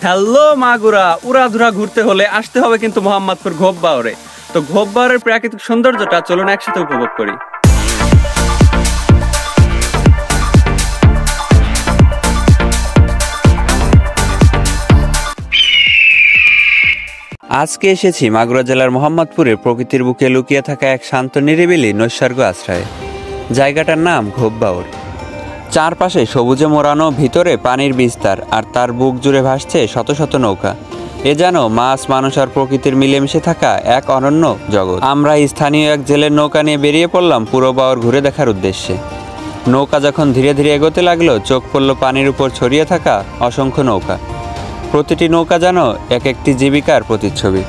Hello Magura, উড়াধুরা ঘুরতে হলে আসতে হবে কিন্তু মোহাম্মদপুর ঘোপবাওরে। তো ঘোপবাওরের প্রাকৃতিক সৌন্দর্যটা চলুন একসাথে উপভোগ করি। আজকে এসেছি মাগুরা জেলার মোহাম্মদপুরের প্রকৃতির বুকে লুকিয়ে থাকা এক শান্ত নিরিবিলি নৈসর্গ আশ্রয়ে। জায়গাটার নাম ঘোপবাওর। চারপাশে সবুজে মোড়ানো, ভিতরে পানির বিস্তার, আর তার বুক জুড়ে ভাসছে শত শত নৌকা। এ যেন মাছ, মানুষ আর প্রকৃতির মিলেমিশে থাকা এক অনন্য জগৎ। আমরা স্থানীয় এক জেলের নৌকা নিয়ে বেরিয়ে পড়লাম পুরো বাওর ঘুরে দেখার উদ্দেশ্যে। নৌকা যখন ধীরে ধীরে এগোতে লাগলো, চোখ পড়ল পানির উপর ছড়িয়ে থাকা অসংখ্য নৌকা। প্রতিটি নৌকা যেন এক একটি জীবিকার প্রতিচ্ছবি।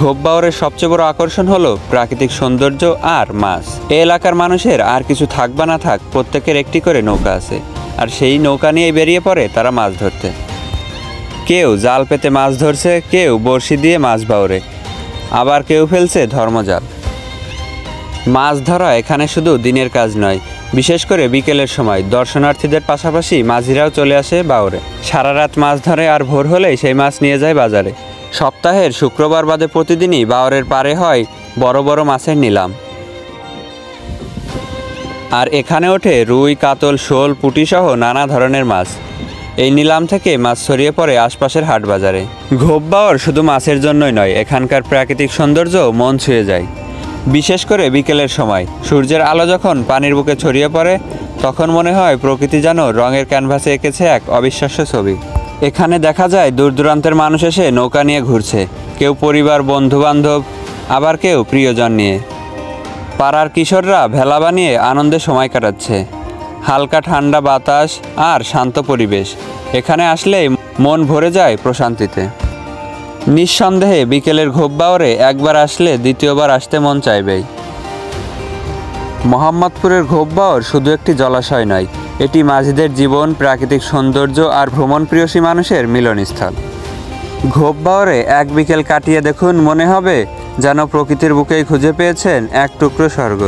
ঘোপবাওরের সবচেয়ে বড় আকর্ষণ হলো প্রাকৃতিক সৌন্দর্য আর মাছ। এ এলাকার মানুষের আর কিছু থাক বা না থাক, প্রত্যেকের একটি করে নৌকা আছে, আর সেই নৌকা নিয়ে বেরিয়ে পড়ে তারা মাছ ধরতে। কেউ জাল পেতে মাছ ধরছে, কেউ বড়শি দিয়ে মাছ বাওরে, আবার কেউ ফেলছে ধর্মজাল। মাছ ধরা এখানে শুধু দিনের কাজ নয়, বিশেষ করে বিকেলের সময় দর্শনার্থীদের পাশাপাশি মাঝিরাও চলে আসে বাওরে। সারা রাত মাছ ধরে আর ভোর হলেই সেই মাছ নিয়ে যায় বাজারে। সপ্তাহের শুক্রবার বাদে প্রতিদিনই বাওরের পারে হয় বড় বড় মাছের নিলাম। আর এখানে ওঠে রুই, কাতল, শোল, পুঁটি সহ নানা ধরনের মাছ। এই নিলাম থেকে মাছ ছড়িয়ে পড়ে আশপাশের হাট বাজারে। ঘোপবাওর শুধু মাছের জন্যই নয়, এখানকার প্রাকৃতিক সৌন্দর্য মন ছুঁয়ে যায়। বিশেষ করে বিকেলের সময় সূর্যের আলো যখন পানির বুকে ছড়িয়ে পড়ে, তখন মনে হয় প্রকৃতি যেন রঙের ক্যানভাসে এঁকেছে এক অবিশ্বাস্য ছবি। এখানে দেখা যায় দূর দূরান্তের মানুষ এসে নৌকা নিয়ে ঘুরছে, কেউ পরিবার, বন্ধু বান্ধব, আবার কেউ প্রিয়জন নিয়ে। পাড়ার কিশোররা ভেলা বানিয়ে আনন্দে সময় কাটাচ্ছে। হালকা ঠান্ডা বাতাস আর শান্ত পরিবেশ, এখানে আসলেই মন ভরে যায় প্রশান্তিতে। নিঃসন্দেহে বিকেলের ঘোপবাওরে একবার আসলে দ্বিতীয়বার আসতে মন চাইবেই। মোহাম্মদপুরের ঘোপবাওর শুধু একটি জলাশয় নয়, এটি মাঝিদের জীবন, প্রাকৃতিক সৌন্দর্য আর ভ্রমণপ্রিয়সী মানুষের মিলনস্থল। ঘোপবাওরে এক বিকেল কাটিয়ে দেখুন, মনে হবে যেন প্রকৃতির বুকেই খুঁজে পেয়েছেন এক টুকরো স্বর্গ।